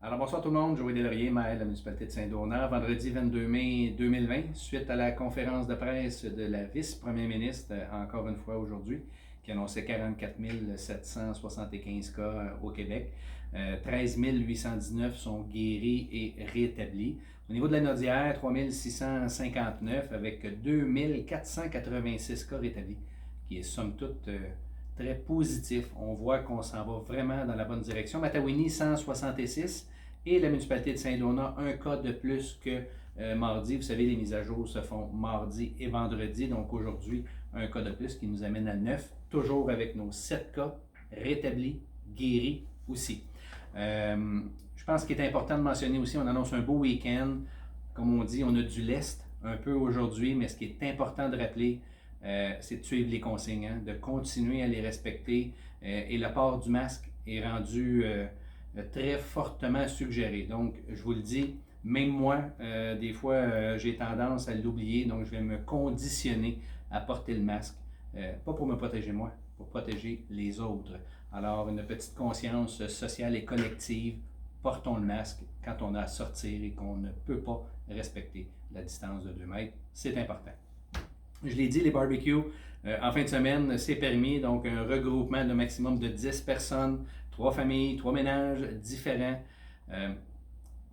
Alors bonsoir tout le monde, Joël Delorier, maire de la municipalité de Saint-Donat, vendredi 22 mai 2020, suite à la conférence de presse de la vice-première ministre, encore une fois aujourd'hui, qui annonçait 44 775 cas au Québec. 13 819 sont guéris et rétablis. Au niveau de la Naudière, 3 659 avec 2 486 cas rétablis, qui est somme toute très positif. On voit qu'on s'en va vraiment dans la bonne direction. Matawini, 166 et la municipalité de Saint-Donat, un cas de plus que mardi. Vous savez, les mises à jour se font mardi et vendredi. Donc aujourd'hui, un cas de plus qui nous amène à 9, toujours avec nos 7 cas rétablis, guéris aussi. Je pense qu'il est important de mentionner aussi, on annonce un beau week-end. Comme on dit, on a du lest un peu aujourd'hui, mais ce qui est important de rappeler, c'est de suivre les consignes, de continuer à les respecter. Et le port du masque est rendu très fortement suggéré. Donc, je vous le dis, même moi, des fois, j'ai tendance à l'oublier. Donc, je vais me conditionner à porter le masque. Pas pour me protéger moi, pour protéger les autres. Alors, une petite conscience sociale et collective. Portons le masque quand on a à sortir et qu'on ne peut pas respecter la distance de 2 mètres. C'est important. Je l'ai dit, les barbecues, en fin de semaine, c'est permis. Donc, un regroupement de maximum de 10 personnes, 3 familles, 3 ménages différents.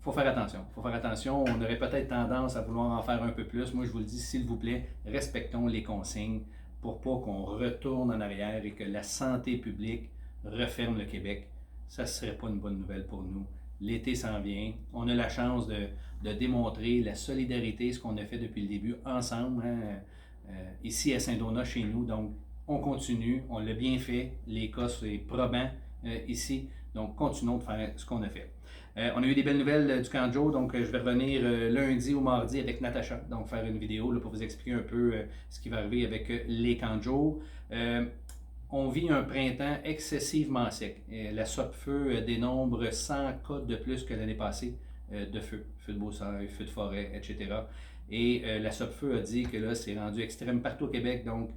Faut faire attention. Faut faire attention. On aurait peut-être tendance à vouloir en faire un peu plus. Moi, je vous le dis, s'il vous plaît, respectons les consignes pour pas qu'on retourne en arrière et que la santé publique referme le Québec. Ça ne serait pas une bonne nouvelle pour nous. L'été s'en vient. On a la chance de démontrer la solidarité, ce qu'on a fait depuis le début, ensemble, ici à Saint-Donat, chez nous. Donc, on continue. On l'a bien fait. Les cas, c'est probant ici. Donc, continuons de faire ce qu'on a fait. On a eu des belles nouvelles du camp Joe, donc je vais revenir lundi ou mardi avec Natacha, donc faire une vidéo là, pour vous expliquer un peu ce qui va arriver avec les camps Joe. On vit un printemps excessivement sec. La SOPFEU dénombre 100 cas de plus que l'année passée de feu de broussailles, feu de forêt, etc. Et la SOPFEU a dit que là, c'est rendu extrême partout au Québec, donc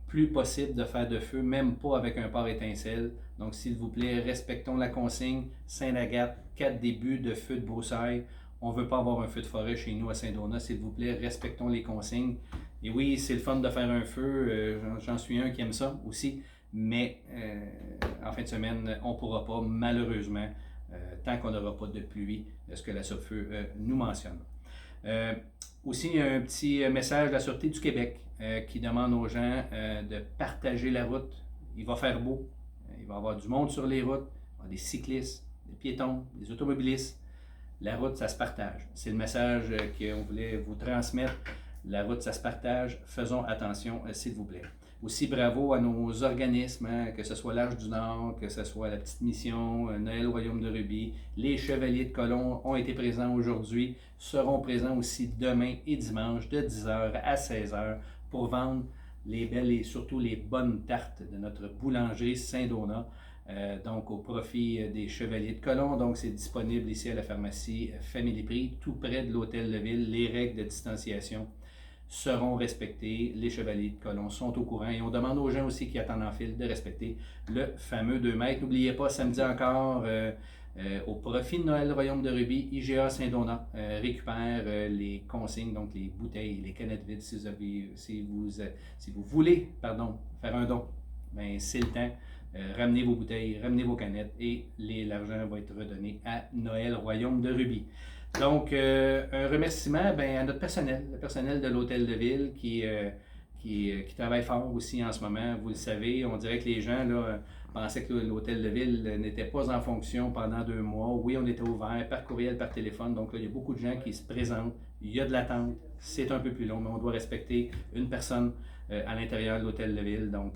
plus possible de faire de feu, même pas avec un pare étincelle. Donc, s'il vous plaît, respectons la consigne. Saint-Agathe, 4 débuts de feu de broussailles. On ne veut pas avoir un feu de forêt chez nous à Saint-Donat. S'il vous plaît, respectons les consignes. Et oui, c'est le fun de faire un feu. J'en suis un qui aime ça aussi. Mais en fin de semaine, on ne pourra pas, malheureusement, tant qu'on n'aura pas de pluie, ce que la SOPFEU nous mentionne. Aussi, un petit message de la Sûreté du Québec qui demande aux gens de partager la route. Il va faire beau, il va y avoir du monde sur les routes, il va y avoir des cyclistes, des piétons, des automobilistes. La route, ça se partage. C'est le message qu'on voulait vous transmettre. La route, ça se partage. Faisons attention, s'il vous plaît. Aussi, bravo à nos organismes, que ce soit l'Arche du Nord, que ce soit la Petite Mission, Noël au Royaume de Rubis. Les Chevaliers de Colomb ont été présents aujourd'hui, seront présents aussi demain et dimanche de 10h à 16h pour vendre les belles et surtout les bonnes tartes de notre boulangerie Saint-Donat. Donc au profit des Chevaliers de Colomb. Donc c'est disponible ici à la pharmacie Family Prix, tout près de l'hôtel de ville. Les règles de distanciation seront respectées. Les Chevaliers de Colomb sont au courant et on demande aux gens aussi qui attendent en file de respecter le fameux 2 mètres. N'oubliez pas, samedi encore, au profit de Noël Royaume de Rubis, IGA Saint-Donat récupère les consignes, donc les bouteilles, les canettes vides si vous voulez faire un don. Ben, c'est le temps. Ramenez vos bouteilles, ramenez vos canettes et l'argent va être redonné à Noël Royaume de Rubis. Donc, un remerciement à notre personnel, le personnel de l'hôtel de ville qui travaille fort aussi en ce moment. Vous le savez, on dirait que les gens là, pensaient que l'hôtel de ville n'était pas en fonction pendant 2 mois. Oui, on était ouvert par courriel, par téléphone. Donc, là, il y a beaucoup de gens qui se présentent. Il y a de l'attente. C'est un peu plus long, mais on doit respecter une personne à l'intérieur de l'hôtel de ville. Donc,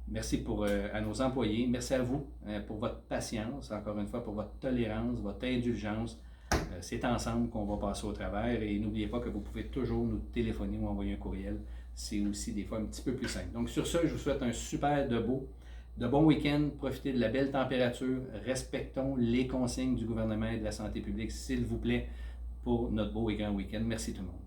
merci à nos employés. Merci à vous pour votre patience, encore une fois, pour votre tolérance, votre indulgence. C'est ensemble qu'on va passer au travers et n'oubliez pas que vous pouvez toujours nous téléphoner ou envoyer un courriel. C'est aussi des fois un petit peu plus simple. Donc sur ce, je vous souhaite un super de bon week-end. Profitez de la belle température. Respectons les consignes du gouvernement et de la santé publique, s'il vous plaît, pour notre beau et grand week-end. Merci tout le monde.